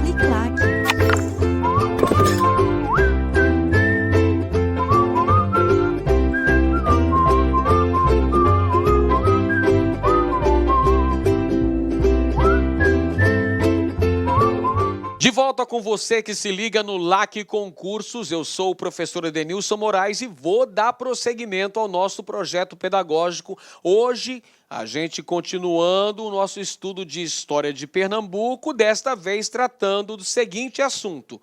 Uniclac. De volta com você que se liga no LAC Concursos, eu sou o professor Edenilson Moraes e vou dar prosseguimento ao nosso projeto pedagógico. Hoje, a gente continuando o nosso estudo de História de Pernambuco, desta vez tratando do seguinte assunto: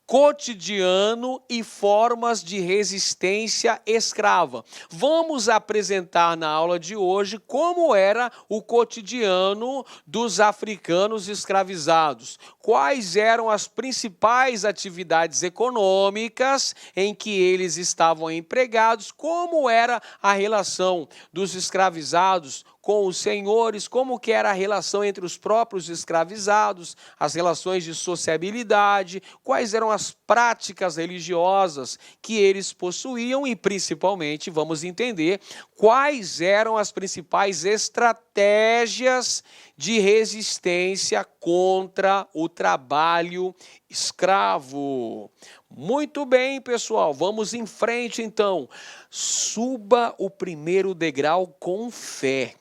cotidiano e formas de resistência escrava. Vamos apresentar na aula de hoje como era o cotidiano dos africanos escravizados, quais eram as principais atividades econômicas em que eles estavam empregados, como era a relação dos escravizados com os senhores, como que era a relação entre os próprios escravizados, as relações de sociabilidade, quais eram as práticas religiosas que eles possuíam e, principalmente, vamos entender quais eram as principais estratégias de resistência contra o trabalho escravo. Muito bem, pessoal, vamos em frente, então. Suba o primeiro degrau com fé.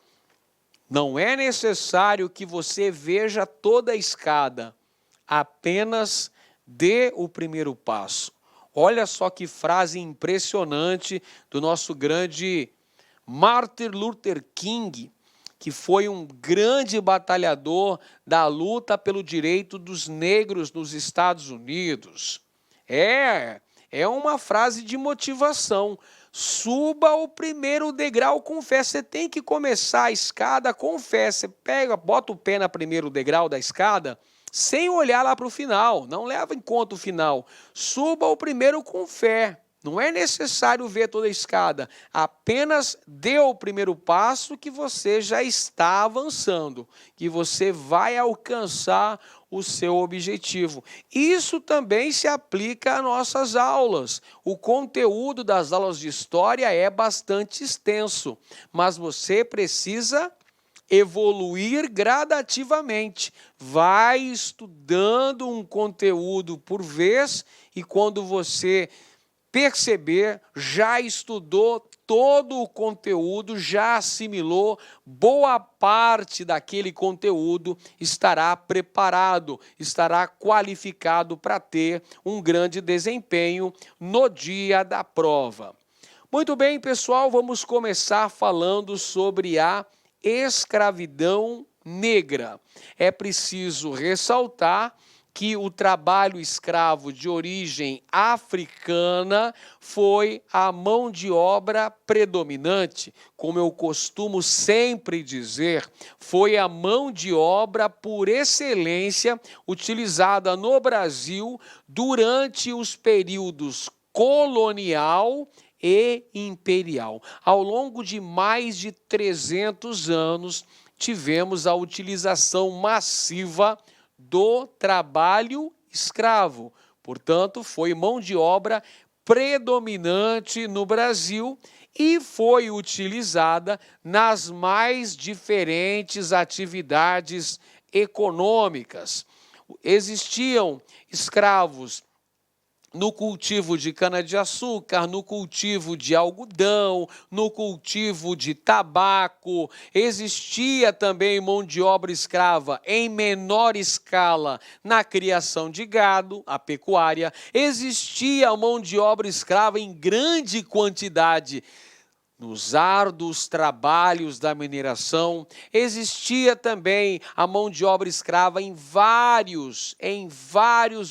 Não é necessário que você veja toda a escada, apenas dê o primeiro passo. Olha só que frase impressionante do nosso grande Martin Luther King, que foi um grande batalhador da luta pelo direito dos negros nos Estados Unidos. É uma frase de motivação. Suba o primeiro degrau com fé. Você tem que começar a escada com fé. Você bota o pé no primeiro degrau da escada sem olhar lá para o final. Não leva em conta o final. Suba o primeiro com fé. Não é necessário ver toda a escada. Apenas dê o primeiro passo que você já está avançando, que você vai alcançar o seu objetivo. Isso também se aplica às nossas aulas. O conteúdo das aulas de história é bastante extenso, mas você precisa evoluir gradativamente. Vai estudando um conteúdo por vez e quando você perceber, já estudou todo o conteúdo, já assimilou boa parte daquele conteúdo, estará preparado, estará qualificado para ter um grande desempenho no dia da prova. Muito bem, pessoal, vamos começar falando sobre a escravidão negra. É preciso ressaltar que o trabalho escravo de origem africana foi a mão de obra predominante. Como eu costumo sempre dizer, foi a mão de obra por excelência utilizada no Brasil durante os períodos colonial e imperial. Ao longo de mais de 300 anos, tivemos a utilização massiva do trabalho escravo. Portanto, foi mão de obra predominante no Brasil e foi utilizada nas mais diferentes atividades econômicas. Existiam escravos no cultivo de cana-de-açúcar, no cultivo de algodão, no cultivo de tabaco. Existia também mão de obra escrava em menor escala na criação de gado, a pecuária. Existia mão de obra escrava em grande quantidade nos árduos trabalhos da mineração. Existia também a mão de obra escrava em vários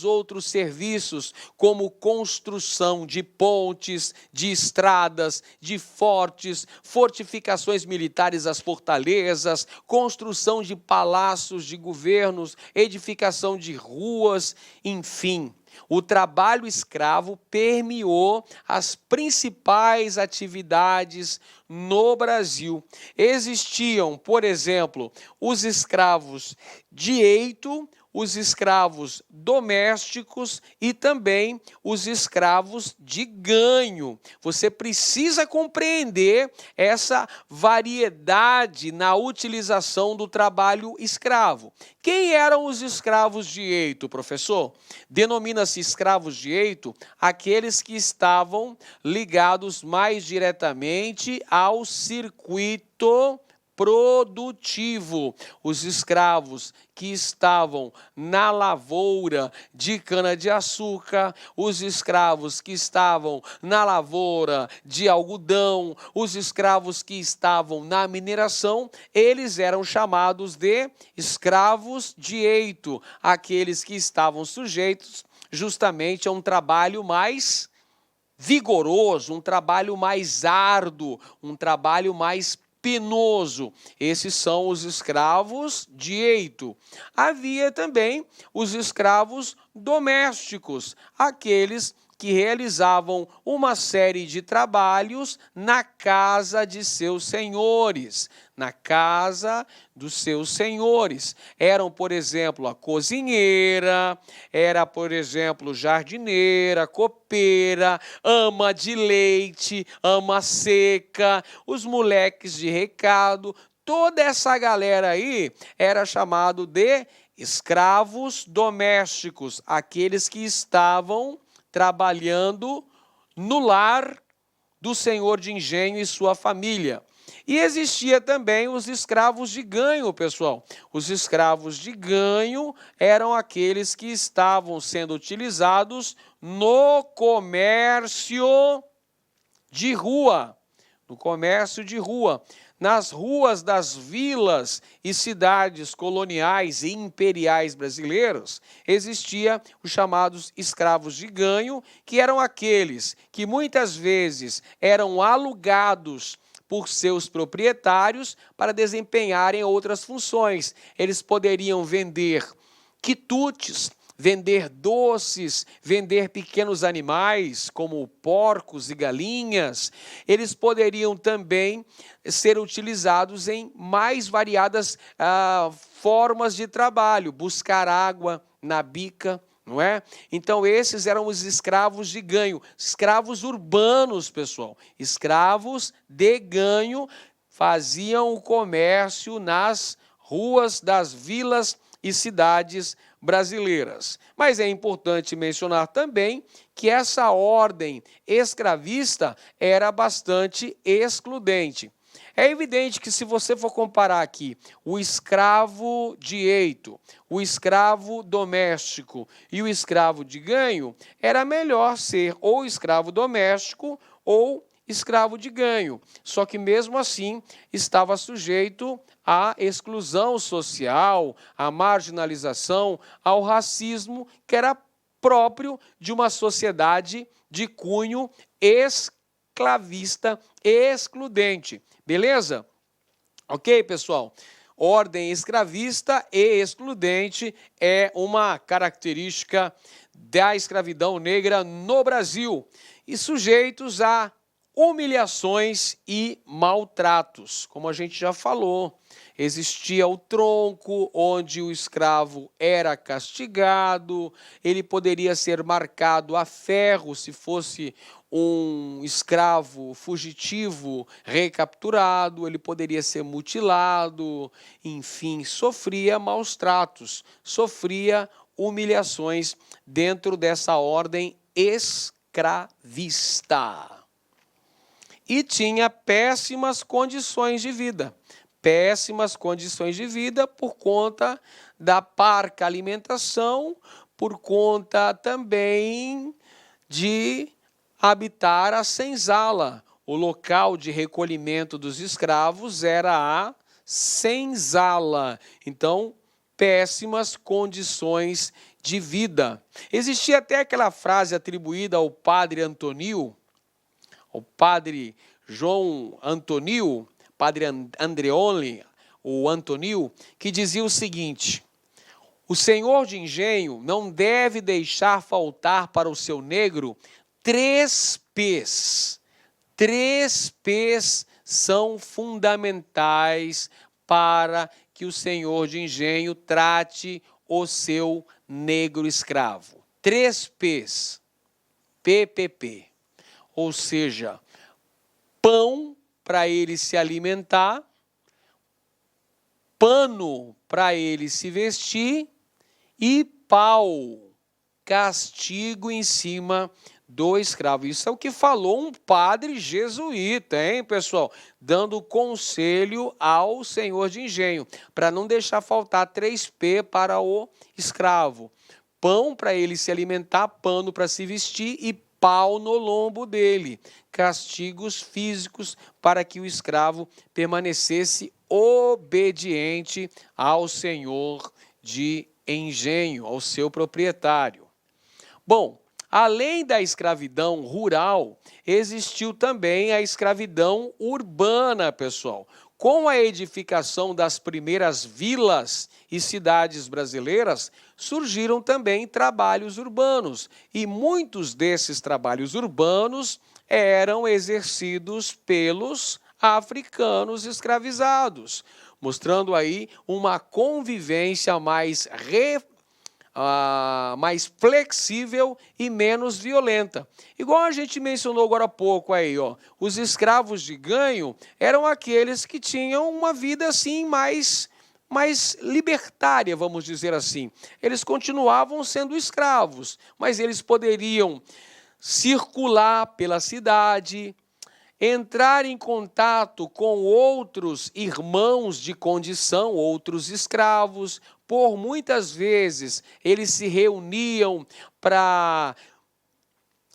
outros serviços, como construção de pontes, de estradas, de fortes, fortificações militares às fortalezas, construção de palácios de governos, edificação de ruas, enfim. O trabalho escravo permeou as principais atividades no Brasil. Existiam, por exemplo, os escravos de Eito, os escravos domésticos e também os escravos de ganho. Você precisa compreender essa variedade na utilização do trabalho escravo. Quem eram os escravos de eito, professor? Denomina-se escravos de eito aqueles que estavam ligados mais diretamente ao circuito produtivo. Os escravos que estavam na lavoura de cana-de-açúcar, os escravos que estavam na lavoura de algodão, os escravos que estavam na mineração, eles eram chamados de escravos de eito, aqueles que estavam sujeitos justamente a um trabalho mais vigoroso, um trabalho mais árduo, um trabalho mais penoso. Esses são os escravos de eito. Havia também os escravos domésticos, aqueles que realizavam uma série de trabalhos na casa de seus senhores. Na casa dos seus senhores. Eram, por exemplo, a cozinheira, era, por exemplo, jardineira, copeira, ama de leite, ama seca, os moleques de recado, toda essa galera aí era chamado de escravos domésticos, aqueles que estavam trabalhando no lar do senhor de engenho e sua família. E existia também os escravos de ganho, pessoal. Os escravos de ganho eram aqueles que estavam sendo utilizados no comércio de rua. No comércio de rua. Nas ruas das vilas e cidades coloniais e imperiais brasileiros, existia os chamados escravos de ganho, que eram aqueles que muitas vezes eram alugados por seus proprietários para desempenharem outras funções. Eles poderiam vender quitutes, vender doces, vender pequenos animais, como porcos e galinhas. Eles poderiam também ser utilizados em mais variadas formas de trabalho, buscar água na bica, não é? Então, esses eram os escravos de ganho, escravos urbanos, pessoal. Escravos de ganho faziam o comércio nas ruas das vilas e cidades brasileiras. Mas é importante mencionar também que essa ordem escravista era bastante excludente. É evidente que se você for comparar aqui o escravo de eito, o escravo doméstico e o escravo de ganho, era melhor ser ou escravo doméstico ou escravo de ganho. Só que mesmo assim estava sujeito à exclusão social, à marginalização, ao racismo, que era próprio de uma sociedade de cunho escravista excludente. Beleza? Ok, pessoal? Ordem escravista e excludente é uma característica da escravidão negra no Brasil e sujeitos a humilhações e maltratos, como a gente já falou. Existia o tronco, onde o escravo era castigado, ele poderia ser marcado a ferro se fosse um escravo fugitivo recapturado, ele poderia ser mutilado, enfim, sofria maus tratos, sofria humilhações dentro dessa ordem escravista. E tinha péssimas condições de vida. Péssimas condições de vida por conta da parca alimentação, por conta também de habitar a senzala. O local de recolhimento dos escravos era a senzala. Então, péssimas condições de vida. Existia até aquela frase atribuída ao padre Antonio, o padre João Antonio, padre Andreoli, o Antonio, que dizia o seguinte: o senhor de engenho não deve deixar faltar para o seu negro 3 P's. 3 P's são fundamentais para que o senhor de engenho trate o seu negro escravo. 3 P's, PPP, ou seja, pão para ele se alimentar, pano para ele se vestir e pau, castigo em cima do escravo. Isso é o que falou um padre jesuíta, hein, pessoal? Dando conselho ao senhor de engenho, para não deixar faltar 3P para o escravo. Pão para ele se alimentar, pano para se vestir e pau no lombo dele. Castigos físicos para que o escravo permanecesse obediente ao senhor de engenho, ao seu proprietário. Bom, além da escravidão rural, existiu também a escravidão urbana, pessoal. Com a edificação das primeiras vilas e cidades brasileiras, surgiram também trabalhos urbanos. E muitos desses trabalhos urbanos eram exercidos pelos africanos escravizados, mostrando aí uma convivência mais flexível e menos violenta. Igual a gente mencionou agora há pouco aí, ó, os escravos de ganho eram aqueles que tinham uma vida assim mais libertária, vamos dizer assim. Eles continuavam sendo escravos, mas eles poderiam circular pela cidade, entrar em contato com outros irmãos de condição, outros escravos. Por muitas vezes eles se reuniam para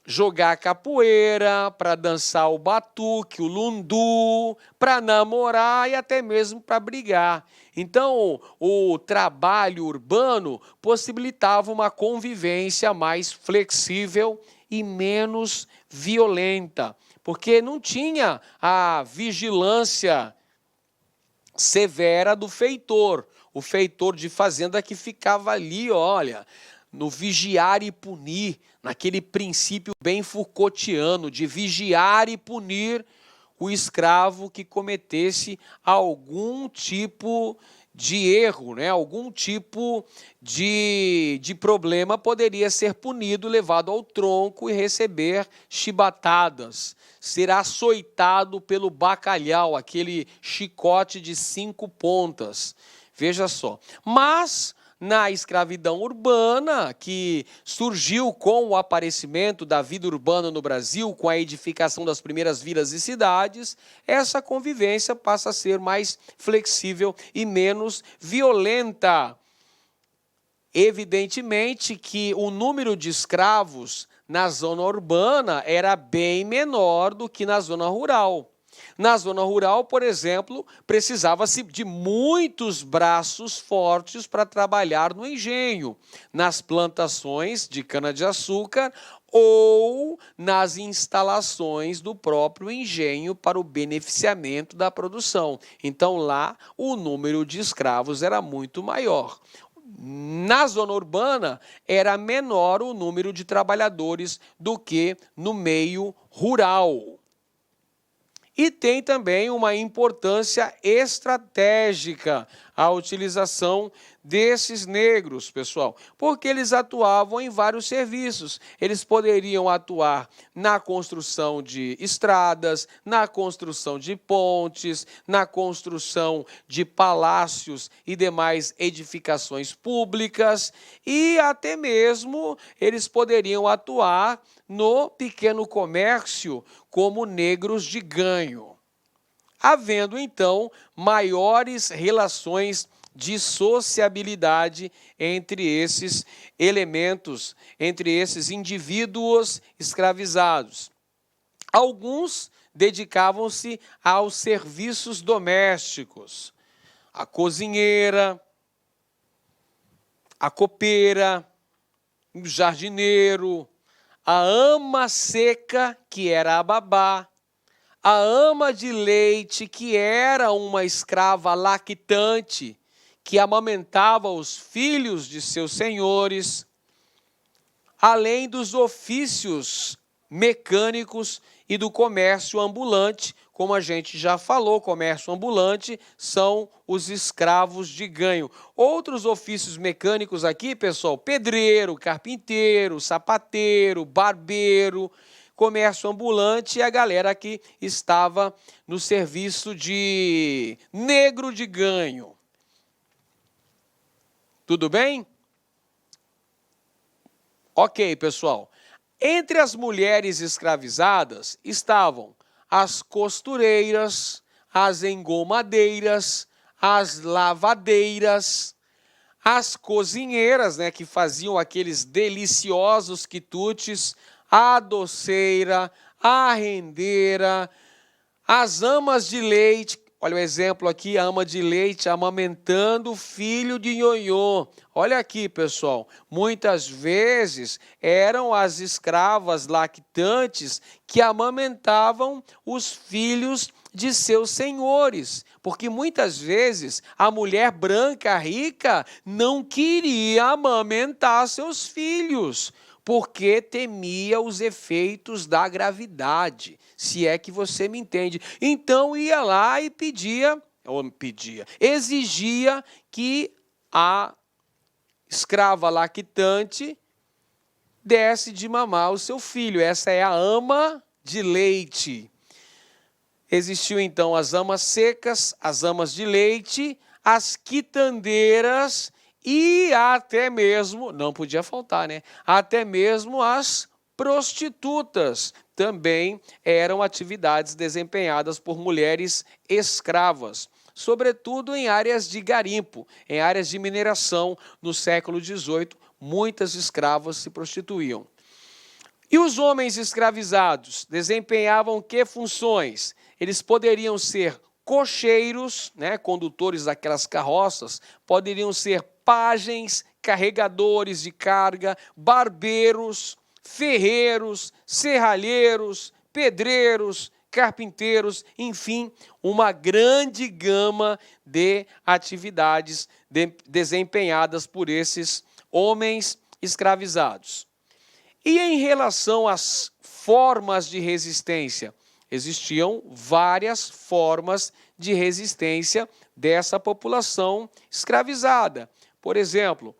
jogar capoeira, para dançar o batuque, o lundu, para namorar e até mesmo para brigar. Então, o trabalho urbano possibilitava uma convivência mais flexível e menos violenta, porque não tinha a vigilância severa do feitor, o feitor de fazenda que ficava ali, olha, no vigiar e punir, naquele princípio bem Foucaultiano de vigiar e punir o escravo que cometesse algum tipo de erro, né? Algum tipo de problema poderia ser punido, levado ao tronco e receber chibatadas, ser açoitado pelo bacalhau, aquele chicote de 5 pontas. Veja só. Mas na escravidão urbana, que surgiu com o aparecimento da vida urbana no Brasil, com a edificação das primeiras vilas e cidades, essa convivência passa a ser mais flexível e menos violenta. Evidentemente que o número de escravos na zona urbana era bem menor do que na zona rural. Na zona rural, por exemplo, precisava-se de muitos braços fortes para trabalhar no engenho, nas plantações de cana-de-açúcar ou nas instalações do próprio engenho para o beneficiamento da produção. Então, lá, o número de escravos era muito maior. Na zona urbana, era menor o número de trabalhadores do que no meio rural. E tem também uma importância estratégica a utilização desses negros, pessoal, porque eles atuavam em vários serviços. Eles poderiam atuar na construção de estradas, na construção de pontes, na construção de palácios e demais edificações públicas, e até mesmo eles poderiam atuar no pequeno comércio como negros de ganho, havendo então maiores relações de sociabilidade entre esses elementos, entre esses indivíduos escravizados. Alguns dedicavam-se aos serviços domésticos, a cozinheira, a copeira, o jardineiro, a ama seca, que era a babá, a ama de leite, que era uma escrava lactante, que amamentava os filhos de seus senhores, além dos ofícios mecânicos e do comércio ambulante, como a gente já falou, comércio ambulante, são os escravos de ganho. Outros ofícios mecânicos aqui, pessoal, pedreiro, carpinteiro, sapateiro, barbeiro, comércio ambulante e a galera que estava no serviço de negro de ganho. Tudo bem? Ok, pessoal. Entre as mulheres escravizadas estavam as costureiras, as engomadeiras, as lavadeiras, as cozinheiras, né, que faziam aqueles deliciosos quitutes, a doceira, a rendeira, as amas de leite. Olha o exemplo aqui, a ama de leite amamentando o filho de Nhonhô. Olha aqui, pessoal, muitas vezes eram as escravas lactantes que amamentavam os filhos de seus senhores, porque muitas vezes a mulher branca rica não queria amamentar seus filhos, porque temia os efeitos da gravidade, se é que você me entende. Então ia lá e exigia que a escrava lactante desse de mamar o seu filho. Essa é a ama de leite. Existiam então as amas secas, as amas de leite, as quitandeiras e até mesmo, não podia faltar, né? Até mesmo as prostitutas também eram atividades desempenhadas por mulheres escravas, sobretudo em áreas de garimpo, em áreas de mineração. No século XVIII, muitas escravas se prostituíam. E os homens escravizados desempenhavam que funções? Eles poderiam ser cocheiros, né, condutores daquelas carroças, poderiam ser pajens, carregadores de carga, barbeiros, ferreiros, serralheiros, pedreiros, carpinteiros, enfim, uma grande gama de atividades desempenhadas por esses homens escravizados. E em relação às formas de resistência, existiam várias formas de resistência dessa população escravizada. Por exemplo,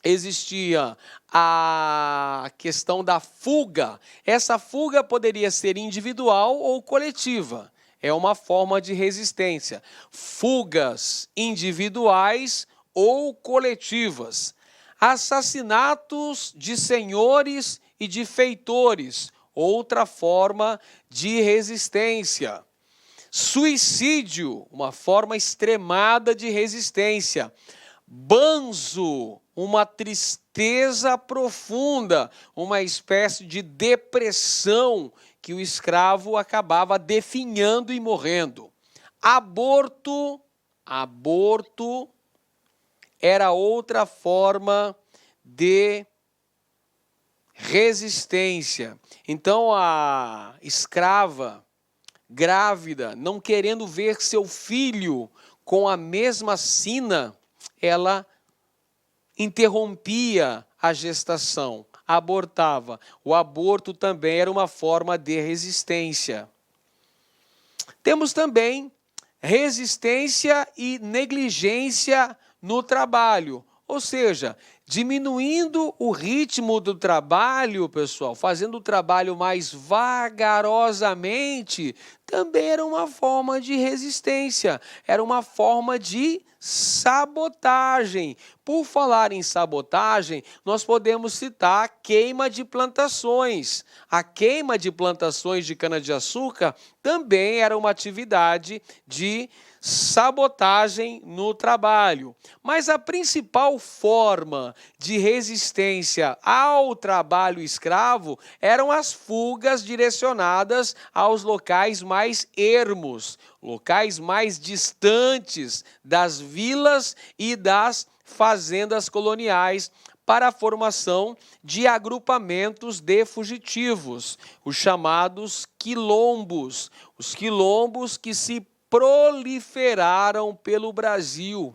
existia a questão da fuga. Essa fuga poderia ser individual ou coletiva. É uma forma de resistência. Fugas individuais ou coletivas. Assassinatos de senhores e de feitores, outra forma de resistência. Suicídio, uma forma extremada de resistência. Banzo, uma tristeza profunda, uma espécie de depressão que o escravo acabava definhando e morrendo. Aborto era outra forma de resistência. Então a escrava grávida, não querendo ver seu filho com a mesma sina, ela interrompia a gestação, abortava. O aborto também era uma forma de resistência. Temos também resistência e negligência no trabalho, ou seja, diminuindo o ritmo do trabalho, pessoal, fazendo o trabalho mais vagarosamente, também era uma forma de resistência, era uma forma de sabotagem. Por falar em sabotagem, nós podemos citar a queima de plantações. A queima de plantações de cana-de-açúcar também era uma atividade de sabotagem no trabalho. Mas a principal forma de resistência ao trabalho escravo eram as fugas direcionadas aos locais mais ermos, locais mais distantes das vilas e das fazendas coloniais, para a formação de agrupamentos de fugitivos, os chamados quilombos. Os quilombos que se proliferaram pelo Brasil.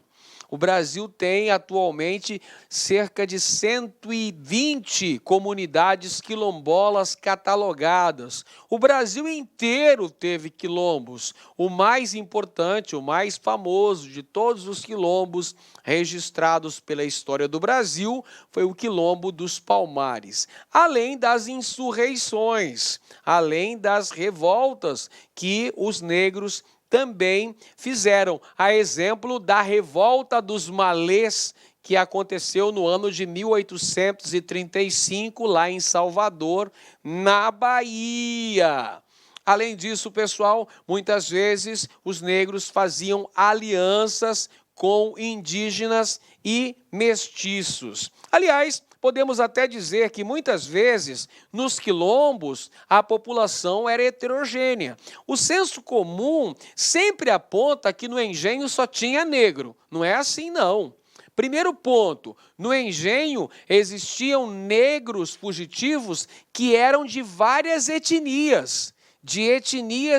O Brasil tem atualmente cerca de 120 comunidades quilombolas catalogadas. O Brasil inteiro teve quilombos. O mais importante, o mais famoso de todos os quilombos registrados pela história do Brasil foi o Quilombo dos Palmares. Além das insurreições, além das revoltas que os negros também fizeram, a exemplo da revolta dos Malês, que aconteceu no ano de 1835, lá em Salvador, na Bahia. Além disso, pessoal, muitas vezes os negros faziam alianças com indígenas e mestiços. Aliás, podemos até dizer que muitas vezes nos quilombos a população era heterogênea. O senso comum sempre aponta que no engenho só tinha negro. Não é assim, não. Primeiro ponto, no engenho existiam negros fugitivos que eram de várias etnias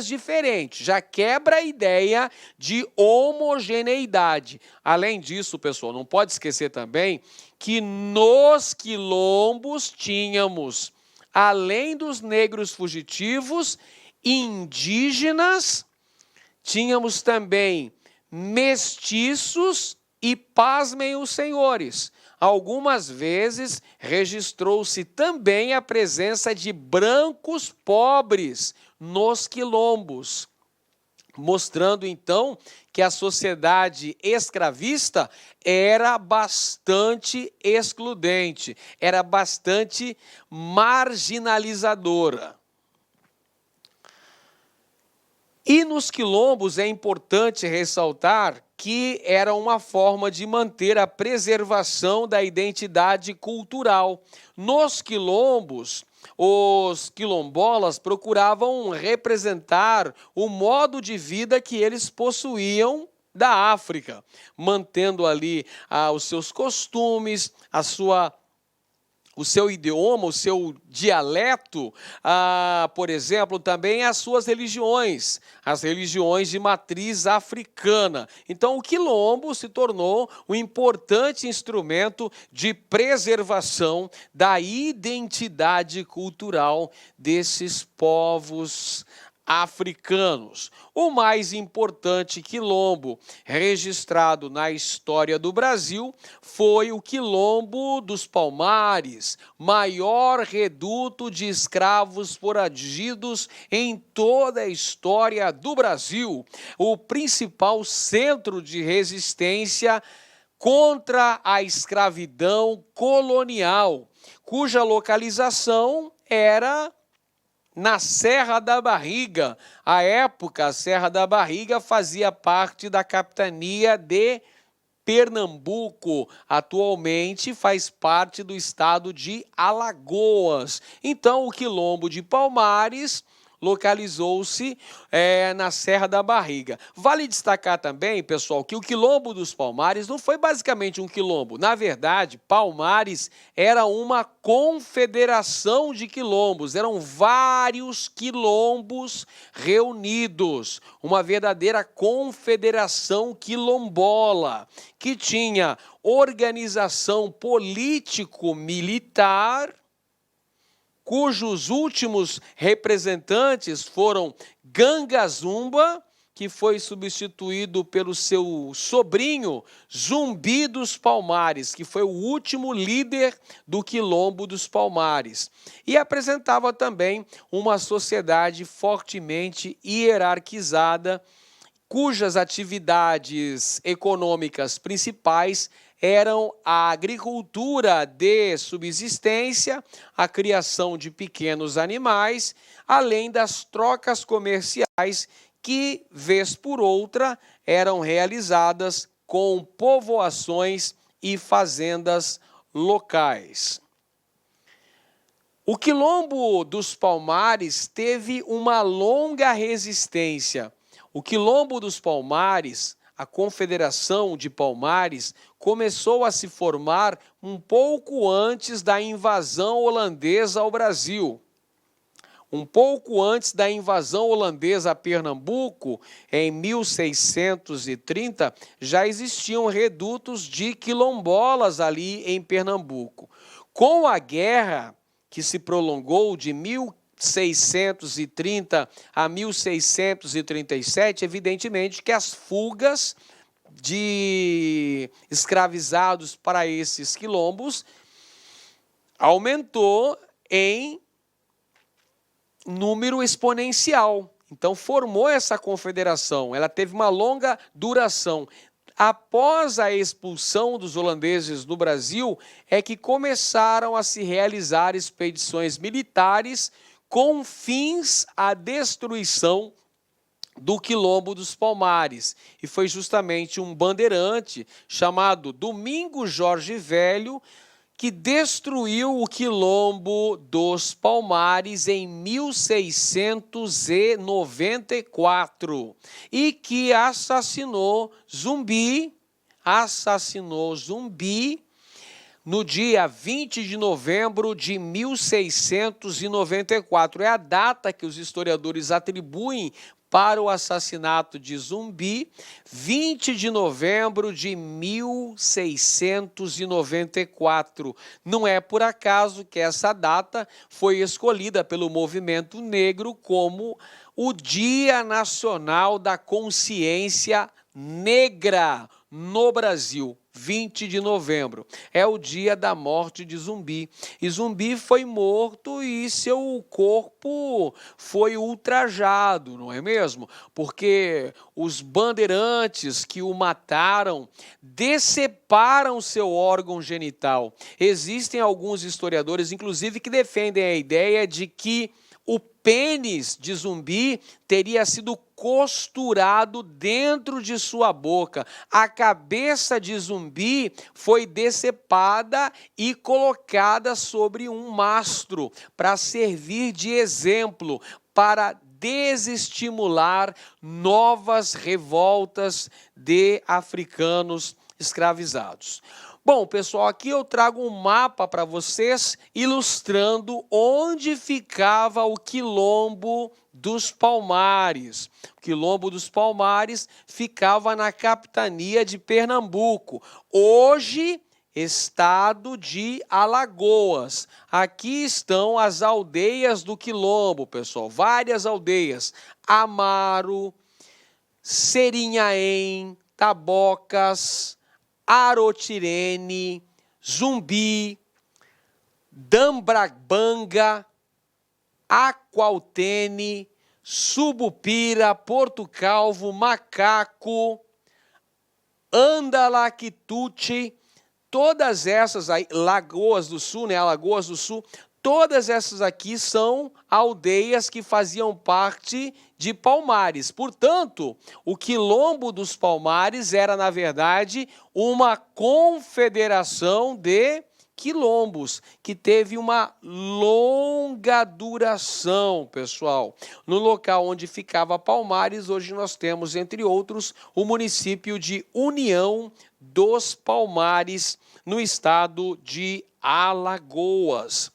diferentes, já quebra a ideia de homogeneidade. Além disso, pessoal, não pode esquecer também que nos quilombos tínhamos, além dos negros fugitivos, indígenas, tínhamos também mestiços e, pasmem os senhores, algumas vezes registrou-se também a presença de brancos pobres nos quilombos, mostrando então que a sociedade escravista era bastante excludente, era bastante marginalizadora. E nos quilombos é importante ressaltar que era uma forma de manter a preservação da identidade cultural. Nos quilombos, os quilombolas procuravam representar o modo de vida que eles possuíam da África, mantendo ali os seus costumes, o seu idioma, o seu dialeto, por exemplo, também as suas religiões, as religiões de matriz africana. Então, o quilombo se tornou um importante instrumento de preservação da identidade cultural desses povos africanos. O mais importante quilombo registrado na história do Brasil foi o Quilombo dos Palmares, maior reduto de escravos foragidos em toda a história do Brasil, o principal centro de resistência contra a escravidão colonial, cuja localização era na Serra da Barriga. À época, a Serra da Barriga fazia parte da capitania de Pernambuco. Atualmente faz parte do estado de Alagoas. Então, o Quilombo de Palmares localizou-se na Serra da Barriga. Vale destacar também, pessoal, que o Quilombo dos Palmares não foi basicamente um quilombo. Na verdade, Palmares era uma confederação de quilombos. Eram vários quilombos reunidos. Uma verdadeira confederação quilombola, que tinha organização político-militar, cujos últimos representantes foram Ganga Zumba, que foi substituído pelo seu sobrinho Zumbi dos Palmares, que foi o último líder do Quilombo dos Palmares. E apresentava também uma sociedade fortemente hierarquizada, cujas atividades econômicas principais eram a agricultura de subsistência, a criação de pequenos animais, além das trocas comerciais que, vez por outra, eram realizadas com povoações e fazendas locais. O Quilombo dos Palmares teve uma longa resistência. O Quilombo dos Palmares, a Confederação de Palmares, começou a se formar um pouco antes da invasão holandesa ao Brasil. Um pouco antes da invasão holandesa a Pernambuco, em 1630, já existiam redutos de quilombolas ali em Pernambuco. Com a guerra que se prolongou de 1630 a 1637, evidentemente que as fugas de escravizados para esses quilombos aumentou em número exponencial. Então, formou essa confederação. Ela teve uma longa duração. Após a expulsão dos holandeses do Brasil, é que começaram a se realizar expedições militares com fins à destruição do Quilombo dos Palmares. E foi justamente um bandeirante chamado Domingos Jorge Velho que destruiu o Quilombo dos Palmares em 1694 e que assassinou Zumbi no dia 20 de novembro de 1694. É a data que os historiadores atribuem para o assassinato de Zumbi, 20 de novembro de 1694. Não é por acaso que essa data foi escolhida pelo movimento negro como o Dia Nacional da Consciência Negra no Brasil. 20 de novembro, é o dia da morte de Zumbi. E Zumbi foi morto e seu corpo foi ultrajado, não é mesmo? Porque os bandeirantes que o mataram deceparam seu órgão genital. Existem alguns historiadores, inclusive, que defendem a ideia de que o pênis de Zumbi teria sido costurado dentro de sua boca. A cabeça de Zumbi foi decepada e colocada sobre um mastro para servir de exemplo, para desestimular novas revoltas de africanos escravizados. Bom, pessoal, aqui eu trago um mapa para vocês ilustrando onde ficava o Quilombo dos Palmares. O Quilombo dos Palmares ficava na capitania de Pernambuco, hoje estado de Alagoas. Aqui estão as aldeias do Quilombo, pessoal, várias aldeias: Amaro, Serinhaém, Tabocas, Arotirene, Zumbi, Dambrabanga, Aqualtene, Subupira, Porto Calvo, Macaco, Andalaquituti, todas essas aí, Lagoas do Sul, né? Alagoas do Sul, todas essas aqui são aldeias que faziam parte de Palmares. Portanto, o Quilombo dos Palmares era, na verdade, uma confederação de quilombos, que teve uma longa duração, pessoal. No local onde ficava Palmares, hoje nós temos, entre outros, o município de União dos Palmares, no estado de Alagoas.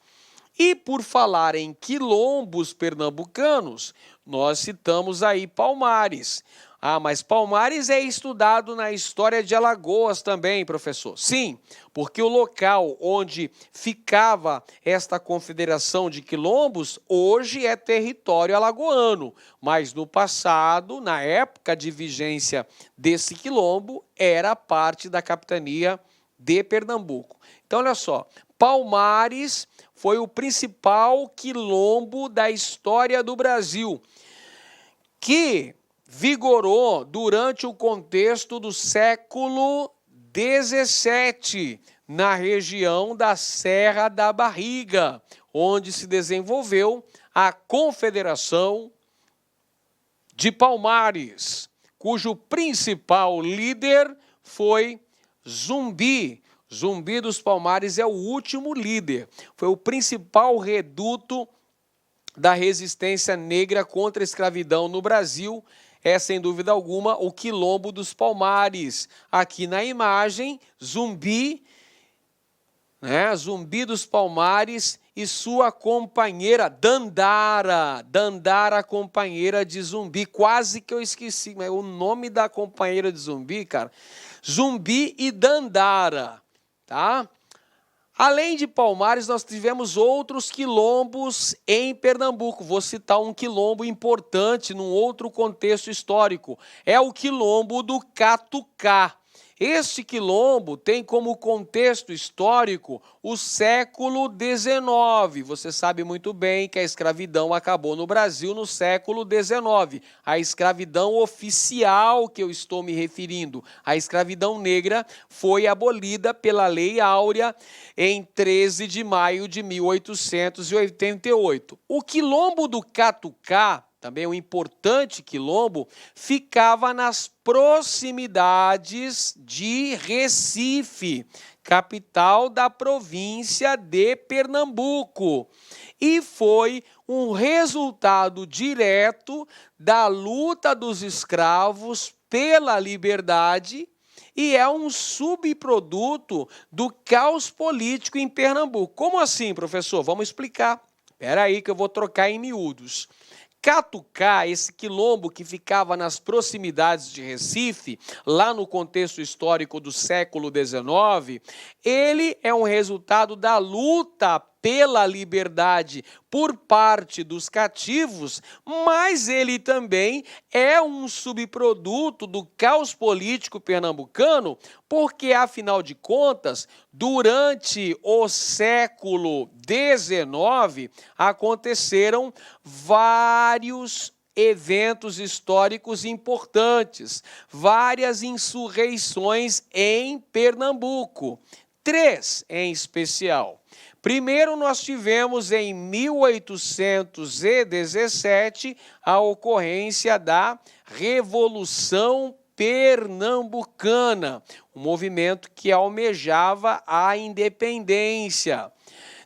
E por falar em quilombos pernambucanos, nós citamos aí Palmares. Ah, mas Palmares é estudado na história de Alagoas também, professor. Sim, porque o local onde ficava esta confederação de quilombos hoje é território alagoano, mas no passado, na época de vigência desse quilombo, era parte da capitania de Pernambuco. Então, olha só, Palmares foi o principal quilombo da história do Brasil, que vigorou durante o contexto do século XVII, na região da Serra da Barriga, onde se desenvolveu a Confederação de Palmares, cujo principal líder foi Zumbi. Zumbi dos Palmares é o último líder, foi o principal reduto da resistência negra contra a escravidão no Brasil. É, sem dúvida alguma, o Quilombo dos Palmares. Aqui na imagem, Zumbi né? Zumbi dos Palmares e sua companheira Dandara. Dandara, companheira de Zumbi. Quase que eu esqueci, mas o nome da companheira de Zumbi, cara, Zumbi e Dandara, tá? Além de Palmares, nós tivemos outros quilombos em Pernambuco. Vou citar um quilombo importante num outro contexto histórico. É o quilombo do Catucá. Este quilombo tem como contexto histórico o século XIX. Você sabe muito bem que a escravidão acabou no Brasil no século XIX. A escravidão oficial que eu estou me referindo, a escravidão negra, foi abolida pela Lei Áurea em 13 de maio de 1888. O quilombo do Catucá, também um importante quilombo, ficava nas proximidades de Recife, capital da província de Pernambuco, e foi um resultado direto da luta dos escravos pela liberdade e é um subproduto do caos político em Pernambuco. Como assim, professor? Vamos explicar. Espera aí que eu vou trocar em miúdos. Catucá, esse quilombo que ficava nas proximidades de Recife, lá no contexto histórico do século XIX, ele é um resultado da luta pela liberdade por parte dos cativos, mas ele também é um subproduto do caos político pernambucano, porque, afinal de contas, durante o século XIX, aconteceram vários eventos históricos importantes, várias insurreições em Pernambuco, 3 em especial. Primeiro, nós tivemos em 1817 a ocorrência da Revolução Pernambucana, um movimento que almejava a independência.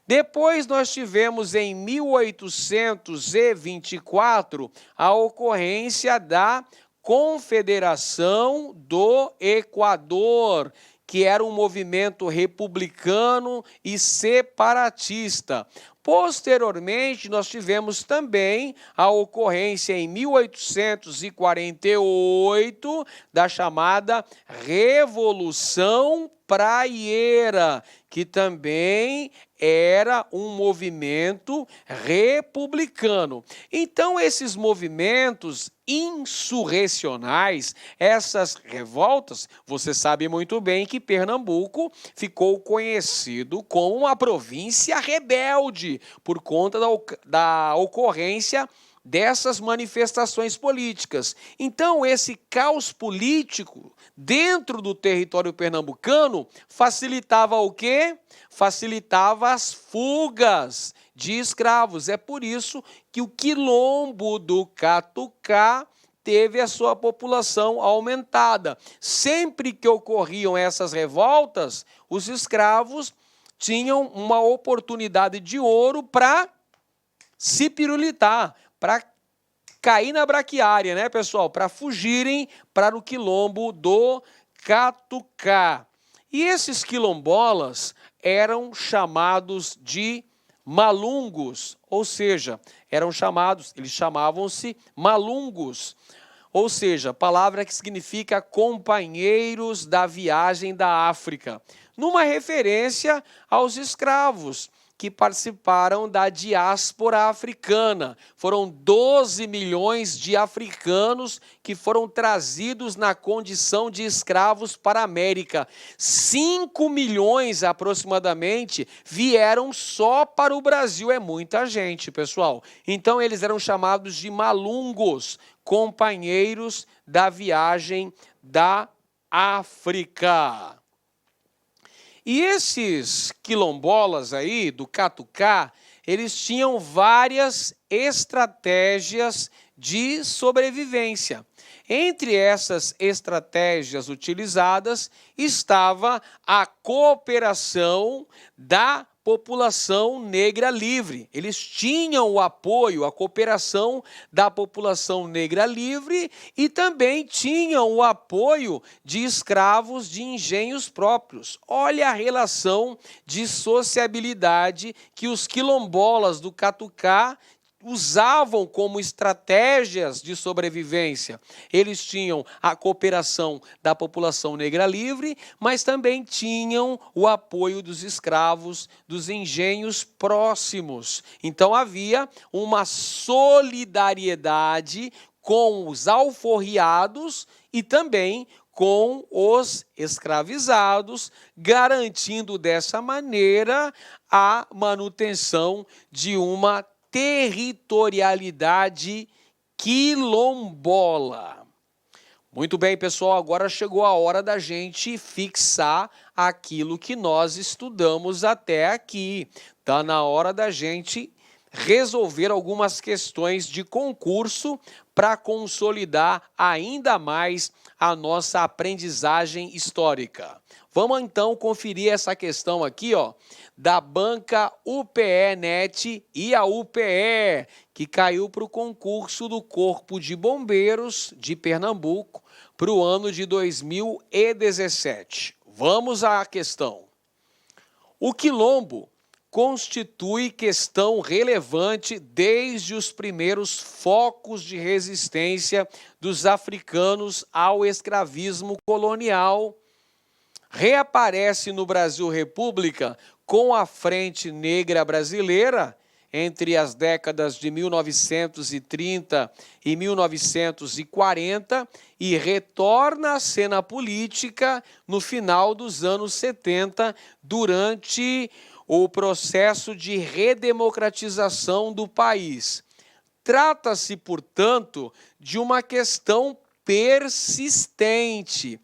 Depois nós tivemos em 1824 a ocorrência da Confederação do Equador, que era um movimento republicano e separatista. Posteriormente, nós tivemos também a ocorrência em 1848 da chamada Revolução Praieira, que também era um movimento republicano. Então, esses movimentos insurrecionais, essas revoltas, você sabe muito bem que Pernambuco ficou conhecido como uma província rebelde por conta da ocorrência dessas manifestações políticas. Então, esse caos político dentro do território pernambucano facilitava o quê? Facilitava as fugas de escravos. É por isso que o quilombo do Catucá teve a sua população aumentada. Sempre que ocorriam essas revoltas, os escravos tinham uma oportunidade de ouro para se pirulitar, para cair na braquiária, né, pessoal? Para fugirem para o quilombo do Catucá. E esses quilombolas eram chamados de malungos, ou seja, eles chamavam-se malungos, ou seja, palavra que significa companheiros da viagem da África, numa referência aos escravos que participaram da diáspora africana. Foram 12 milhões de africanos que foram trazidos na condição de escravos para a América. 5 milhões aproximadamente vieram só para o Brasil. É muita gente, pessoal. Então eles eram chamados de malungos, companheiros da viagem da África. E esses quilombolas aí, do Catucá, eles tinham várias estratégias de sobrevivência. Entre essas estratégias utilizadas estava a cooperação da população negra livre. Eles tinham o apoio, a cooperação da população negra livre e também tinham o apoio de escravos de engenhos próprios. Olha a relação de sociabilidade que os quilombolas do Catucá usavam como estratégias de sobrevivência. Eles tinham a cooperação da população negra livre, mas também tinham o apoio dos escravos, dos engenhos próximos. Então havia uma solidariedade com os alforriados e também com os escravizados, garantindo dessa maneira a manutenção de uma territorialidade quilombola. Muito bem, pessoal, agora chegou a hora da gente fixar aquilo que nós estudamos até aqui. Está na hora da gente resolver algumas questões de concurso para consolidar ainda mais a nossa aprendizagem histórica. Vamos então conferir essa questão aqui, ó, da banca UPE-NET e a UPE, que caiu para o concurso do Corpo de Bombeiros de Pernambuco para o ano de 2017. Vamos à questão. O quilombo constitui questão relevante desde os primeiros focos de resistência dos africanos ao escravismo colonial. Reaparece no Brasil República com a Frente Negra Brasileira entre as décadas de 1930 e 1940 e retorna à cena política no final dos anos 70 durante o processo de redemocratização do país. Trata-se, portanto, de uma questão persistente,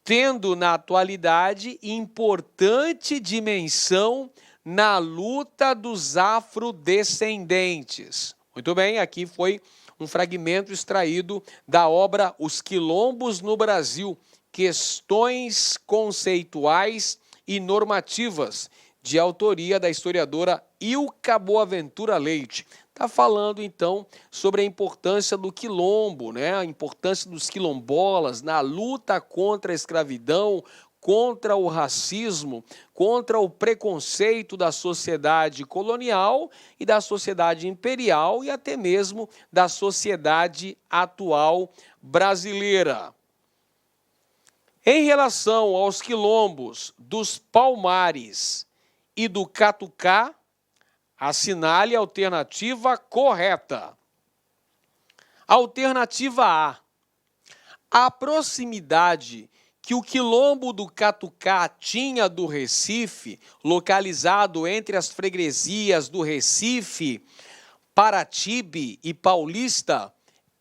tendo na atualidade importante dimensão na luta dos afrodescendentes. Muito bem, aqui foi um fragmento extraído da obra Os Quilombos no Brasil, Questões Conceituais e Normativas, de autoria da historiadora Ilka Boaventura Leite. Está falando, então, sobre a importância do quilombo, né? A importância dos quilombolas na luta contra a escravidão, contra o racismo, contra o preconceito da sociedade colonial e da sociedade imperial e até mesmo da sociedade atual brasileira. Em relação aos quilombos dos Palmares e do Catucá, assinale a alternativa correta. Alternativa A. A proximidade que o quilombo do Catucá tinha do Recife, localizado entre as freguesias do Recife, Paratibe e Paulista,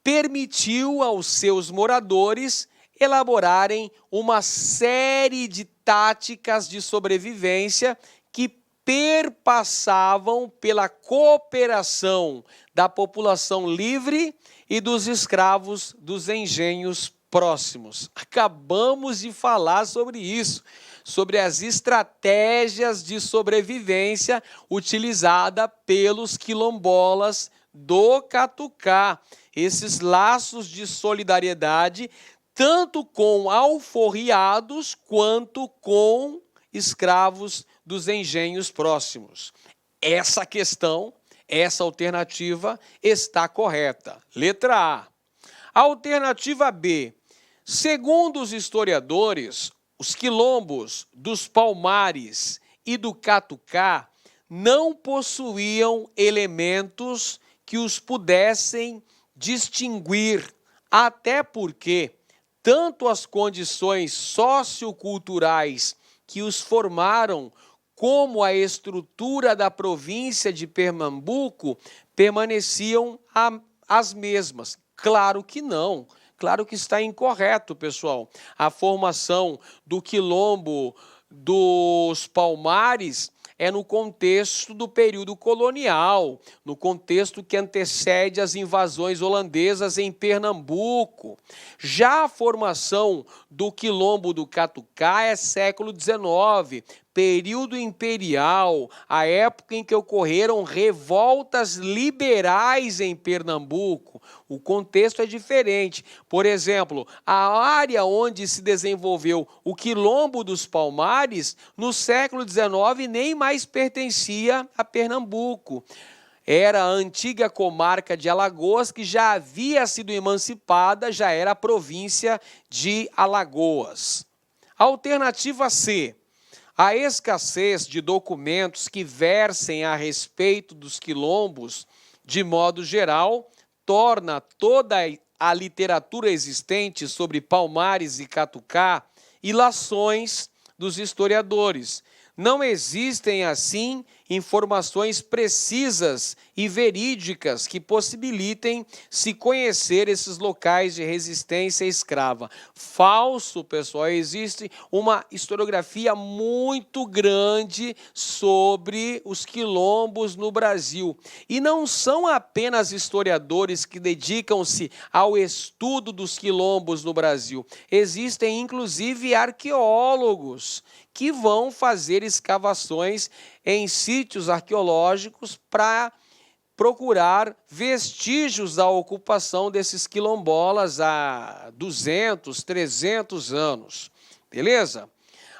permitiu aos seus moradores elaborarem uma série de táticas de sobrevivência que perpassavam pela cooperação da população livre e dos escravos dos engenhos próximos. Acabamos de falar sobre isso, sobre as estratégias de sobrevivência utilizadas pelos quilombolas do Catucá. Esses laços de solidariedade, tanto com alforriados quanto com escravos dos engenhos próximos. Essa questão, essa alternativa está correta. Letra A. Alternativa B. Segundo os historiadores, os quilombos dos Palmares e do Catucá não possuíam elementos que os pudessem distinguir, até porque tanto as condições socioculturais que os formaram, como a estrutura da província de Pernambuco, permaneciam as mesmas. Claro que não. Claro que está incorreto, pessoal. A formação do quilombo dos Palmares é no contexto do período colonial, no contexto que antecede as invasões holandesas em Pernambuco. Já a formação do quilombo do Catucá é século XIX, período imperial, a época em que ocorreram revoltas liberais em Pernambuco, o contexto é diferente. Por exemplo, a área onde se desenvolveu o Quilombo dos Palmares, no século XIX, nem mais pertencia a Pernambuco. Era a antiga comarca de Alagoas, que já havia sido emancipada, já era a província de Alagoas. Alternativa C. A escassez de documentos que versem a respeito dos quilombos, de modo geral, torna toda a literatura existente sobre Palmares e Catucá ilações dos historiadores. Não existem, assim, informações precisas e verídicas que possibilitem se conhecer esses locais de resistência escrava. Falso, pessoal, existe uma historiografia muito grande sobre os quilombos no Brasil. E não são apenas historiadores que dedicam-se ao estudo dos quilombos no Brasil. Existem, inclusive, arqueólogos que vão fazer escavações em sítios arqueológicos para procurar vestígios da ocupação desses quilombolas há 200, 300 anos. Beleza?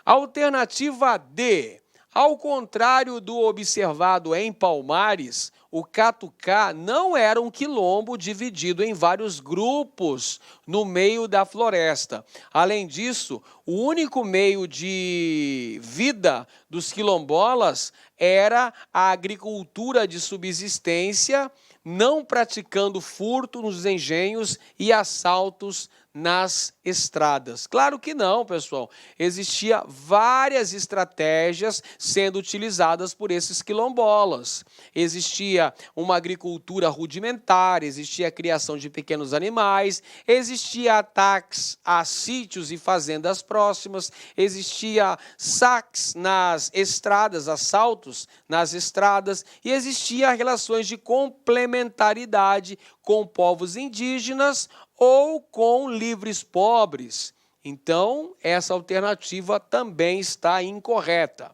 Alternativa D. Ao contrário do observado em Palmares, o Catucá não era um quilombo dividido em vários grupos no meio da floresta. Além disso, o único meio de vida dos quilombolas era a agricultura de subsistência, não praticando furto nos engenhos e assaltos nas estradas. Claro que não, pessoal. Existia várias estratégias sendo utilizadas por esses quilombolas. Existia uma agricultura rudimentar, existia a criação de pequenos animais, existia ataques a sítios e fazendas próximas, existia saques nas estradas, assaltos nas estradas, e existia relações de complementaridade com povos indígenas ou com livres pobres. Então, essa alternativa também está incorreta.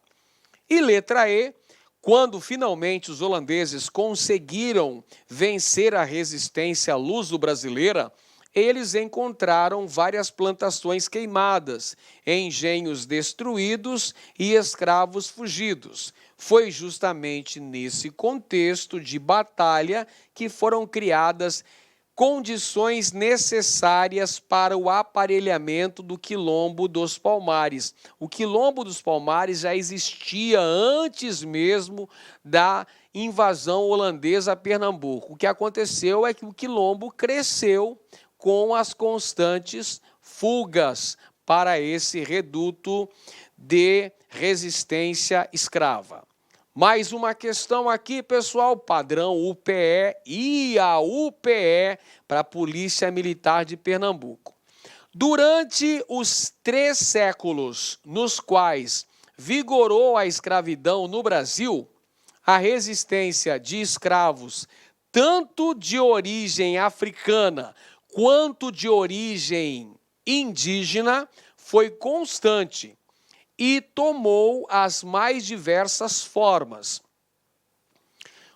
E letra E, quando finalmente os holandeses conseguiram vencer a resistência luso-brasileira, eles encontraram várias plantações queimadas, engenhos destruídos e escravos fugidos. Foi justamente nesse contexto de batalha que foram criadas condições necessárias para o aparelhamento do Quilombo dos Palmares. O Quilombo dos Palmares já existia antes mesmo da invasão holandesa a Pernambuco. O que aconteceu é que o Quilombo cresceu com as constantes fugas para esse reduto de resistência escrava. Mais uma questão aqui, pessoal, padrão UPE e a UPE para a Polícia Militar de Pernambuco. Durante os 3 séculos nos quais vigorou a escravidão no Brasil, a resistência de escravos, tanto de origem africana quanto de origem indígena, foi constante e tomou as mais diversas formas.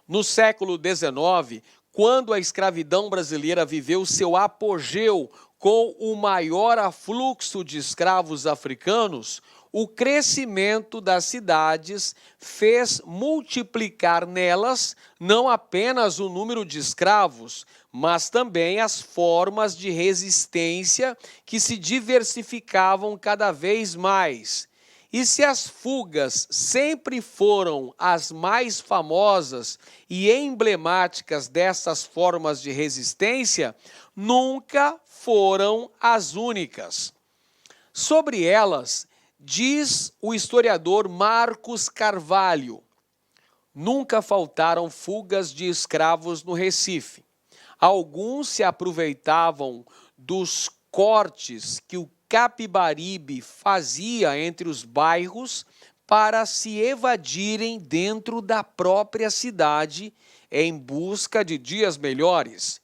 No século XIX, quando a escravidão brasileira viveu seu apogeu com o maior afluxo de escravos africanos, o crescimento das cidades fez multiplicar nelas não apenas o número de escravos, mas também as formas de resistência que se diversificavam cada vez mais. E se as fugas sempre foram as mais famosas e emblemáticas dessas formas de resistência, nunca foram as únicas. Sobre elas, diz o historiador Marcos Carvalho, nunca faltaram fugas de escravos no Recife. Alguns se aproveitavam dos cortes que o Capibaribe fazia entre os bairros para se evadirem dentro da própria cidade em busca de dias melhores.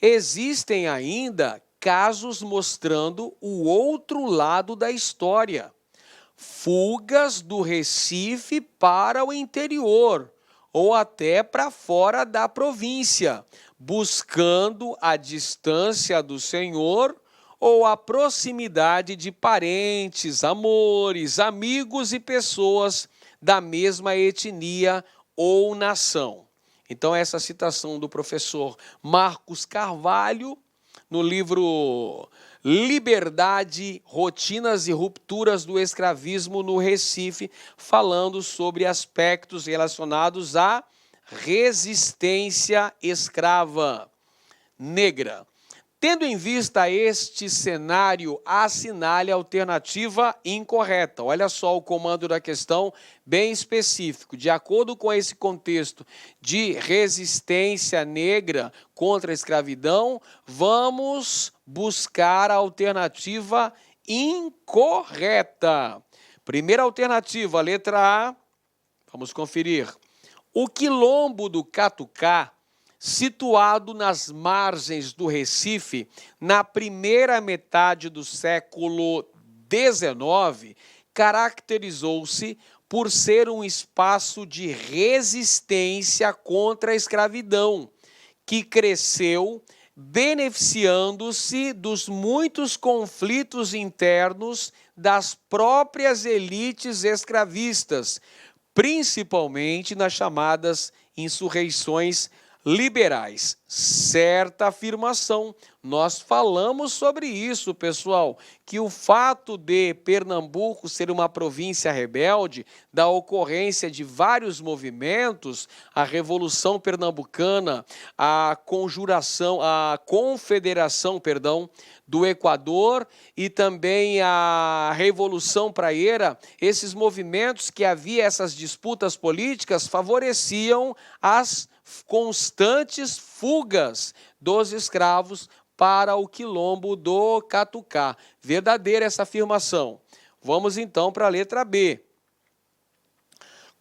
Existem ainda casos mostrando o outro lado da história. fugas do Recife para o interior ou até para fora da província, buscando a distância do Senhor ou a proximidade de parentes, amores, amigos e pessoas da mesma etnia ou nação. Então, essa citação do professor Marcos Carvalho, no livro Liberdade, Rotinas e Rupturas do Escravismo no Recife, falando sobre aspectos relacionados à resistência escrava negra. Tendo em vista este cenário, assinale a alternativa incorreta. Olha só o comando da questão bem específico. De acordo com esse contexto de resistência negra contra a escravidão, vamos buscar a alternativa incorreta. Primeira alternativa, letra A. Vamos conferir. O quilombo do Catucá, situado nas margens do Recife, na primeira metade do século XIX, caracterizou-se por ser um espaço de resistência contra a escravidão, que cresceu beneficiando-se dos muitos conflitos internos das próprias elites escravistas, principalmente nas chamadas insurreições liberais. Certa afirmação. Nós falamos sobre isso, pessoal, que o fato de Pernambuco ser uma província rebelde, da ocorrência de vários movimentos, a Revolução Pernambucana, a Confederação, do Equador e também a Revolução Praieira, esses movimentos que havia essas disputas políticas favoreciam as constantes fugas dos escravos para o quilombo do Catucá. Verdadeira essa afirmação. Vamos então para a letra B.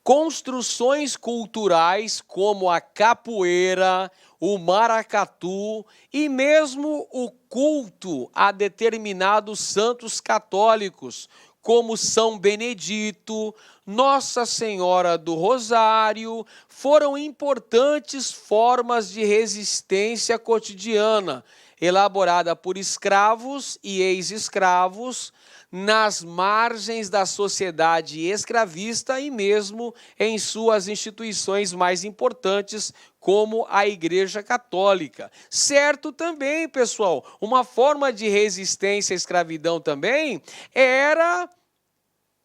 Construções culturais como a capoeira, o maracatu e mesmo o culto a determinados santos católicos, como São Benedito, Nossa Senhora do Rosário, foram importantes formas de resistência cotidiana, elaborada por escravos e ex-escravos nas margens da sociedade escravista e mesmo em suas instituições mais importantes, como a Igreja Católica. Certo também, pessoal, uma forma de resistência à escravidão também era,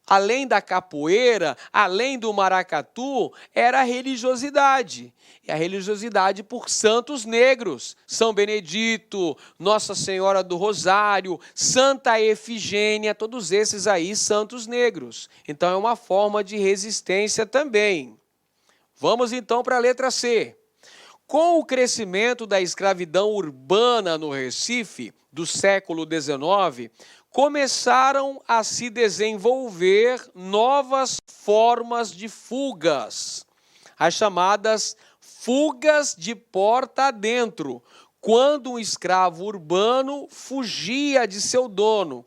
além da capoeira, além do maracatu, era a religiosidade. E a religiosidade por santos negros, São Benedito, Nossa Senhora do Rosário, Santa Efigênia, todos esses aí santos negros. Então é uma forma de resistência também. Vamos então para a letra C. Com o crescimento da escravidão urbana no Recife, do século XIX, começaram a se desenvolver novas formas de fugas, as chamadas fugas de porta adentro, quando um escravo urbano fugia de seu dono,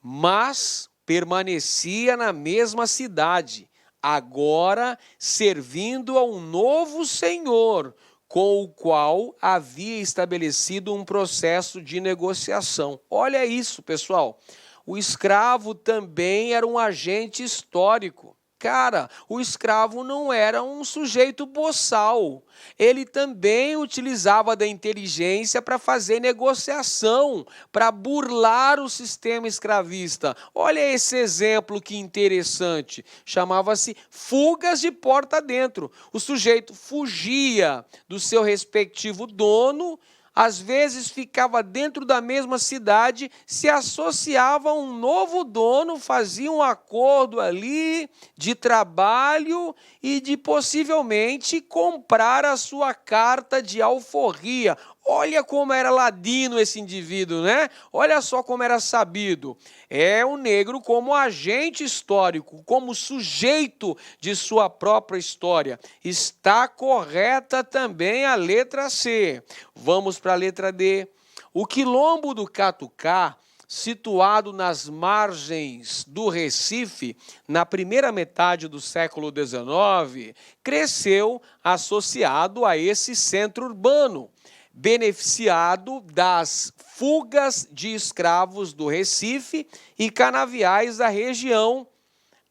mas permanecia na mesma cidade, agora servindo a um novo senhor, com o qual havia estabelecido um processo de negociação. Olha isso, pessoal. O escravo também era um agente histórico. Cara, o escravo não era um sujeito boçal. Ele também utilizava da inteligência para fazer negociação, para burlar o sistema escravista. Olha esse exemplo que interessante. Chamava-se fugas de porta dentro. O sujeito fugia do seu respectivo dono, às vezes ficava dentro da mesma cidade, se associava a um novo dono, fazia um acordo ali de trabalho e de possivelmente comprar a sua carta de alforria. Olha como era ladino esse indivíduo, né? Olha só como era sabido. É o negro como agente histórico, como sujeito de sua própria história. Está correta também a letra C. Vamos para a letra D. O quilombo do Catucá, situado nas margens do Recife, na primeira metade do século XIX, cresceu associado a esse centro urbano, beneficiado das fugas de escravos do Recife e canaviais da região,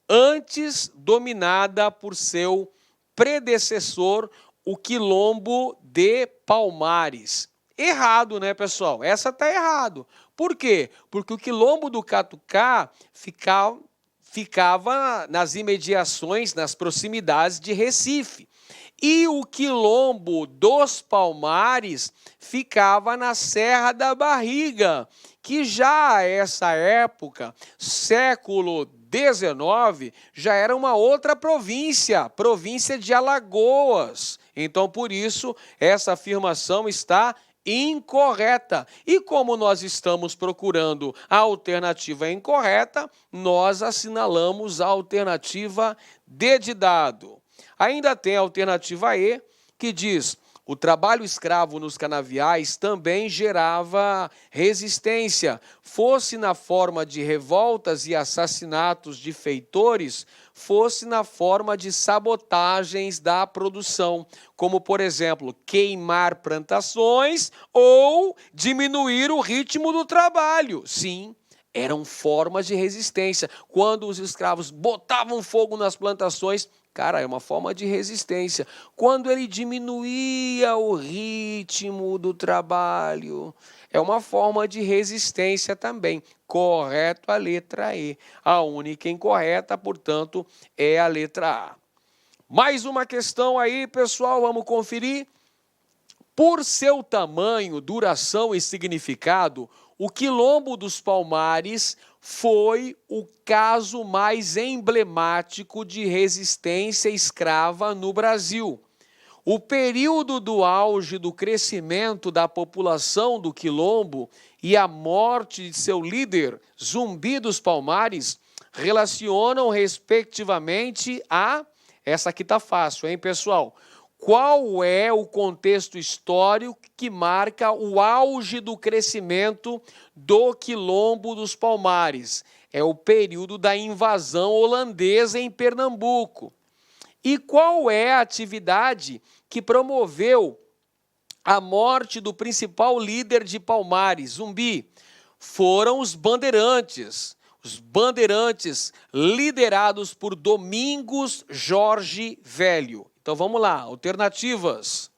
antes dominada por seu predecessor, o Quilombo de Palmares. Errado, né, pessoal? Essa está errado. Por quê? Porque o Quilombo do Catucá ficava nas imediações, nas proximidades de Recife. E o Quilombo dos Palmares ficava na Serra da Barriga, que já a essa época, século XIX, já era uma outra província, província de Alagoas. Então, por isso, essa afirmação está incorreta. E como nós estamos procurando a alternativa incorreta, nós assinalamos a alternativa D de dado. Ainda tem a alternativa E, que diz: o trabalho escravo nos canaviais também gerava resistência, fosse na forma de revoltas e assassinatos de feitores, fosse na forma de sabotagens da produção, como, por exemplo, queimar plantações ou diminuir o ritmo do trabalho. Sim, eram formas de resistência. Quando os escravos botavam fogo nas plantações, cara, é uma forma de resistência. Quando ele diminuía o ritmo do trabalho, é uma forma de resistência também. Correto a letra E. A única incorreta, portanto, é a letra A. Mais uma questão aí, pessoal, vamos conferir. Por seu tamanho, duração e significado, o Quilombo dos Palmares foi o caso mais emblemático de resistência escrava no Brasil. O período do auge do crescimento da população do Quilombo e a morte de seu líder, Zumbi dos Palmares, relacionam respectivamente a... Essa aqui tá fácil, hein, pessoal? Qual é o contexto histórico que marca o auge do crescimento do Quilombo dos Palmares? É o período da invasão holandesa em Pernambuco. E qual é a atividade que promoveu a morte do principal líder de Palmares, Zumbi? Foram os bandeirantes. Os bandeirantes liderados por Domingos Jorge Velho. Então vamos lá, alternativas.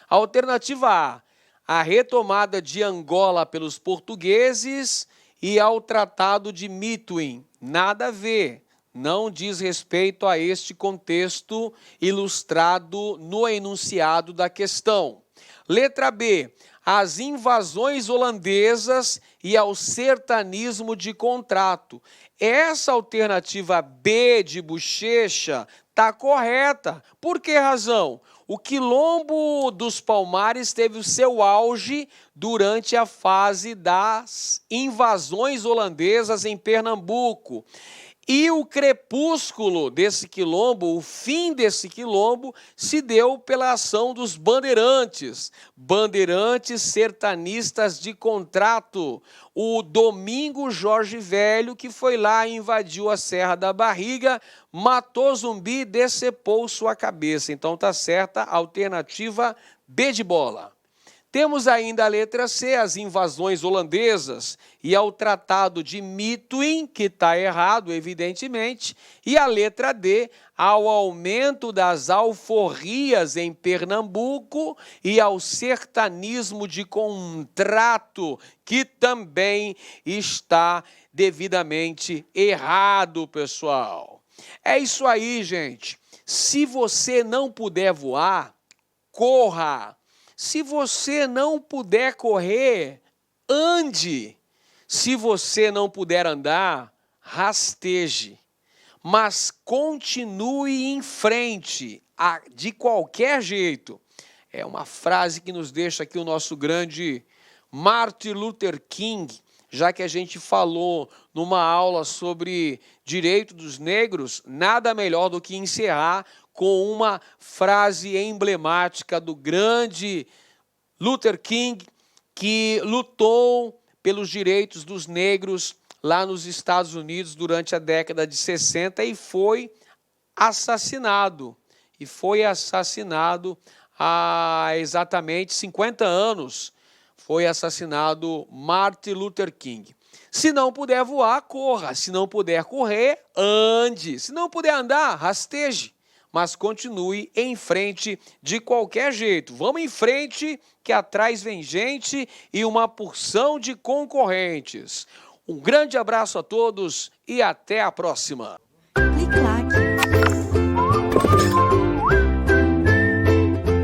Alternativa A retomada de Angola pelos portugueses e ao Tratado de Mituim. Nada a ver, não diz respeito a este contexto ilustrado no enunciado da questão. Letra B, as invasões holandesas e ao sertanismo de contrato. Essa alternativa B de bochecha está correta. Por que razão? O Quilombo dos Palmares teve o seu auge durante a fase das invasões holandesas em Pernambuco. E o crepúsculo desse quilombo, o fim desse quilombo, se deu pela ação dos bandeirantes, bandeirantes sertanistas de contrato. O Domingos Jorge Velho, que foi lá e invadiu a Serra da Barriga, matou Zumbi e decepou sua cabeça. Então tá certa a alternativa B de bola. Temos ainda a letra C, as invasões holandesas, e ao Tratado de Mituim, que está errado, evidentemente, e a letra D, ao aumento das alforrias em Pernambuco e ao sertanismo de contrato, que também está devidamente errado, pessoal. É isso aí, gente. Se você não puder voar, corra. Se você não puder correr, ande. Se você não puder andar, rasteje. Mas continue em frente, de qualquer jeito. É uma frase que nos deixa aqui o nosso grande Martin Luther King, já que a gente falou numa aula sobre direito dos negros, nada melhor do que encerrar com uma frase emblemática do grande Luther King, que lutou pelos direitos dos negros lá nos Estados Unidos durante a década de 60 e foi assassinado. Há exatamente 50 anos. Foi assassinado Martin Luther King. Se não puder voar, corra. Se não puder correr, ande. Se não puder andar, rasteje. Mas continue em frente de qualquer jeito. Vamos em frente, que atrás vem gente e uma porção de concorrentes. Um grande abraço a todos e até a próxima. Clique lá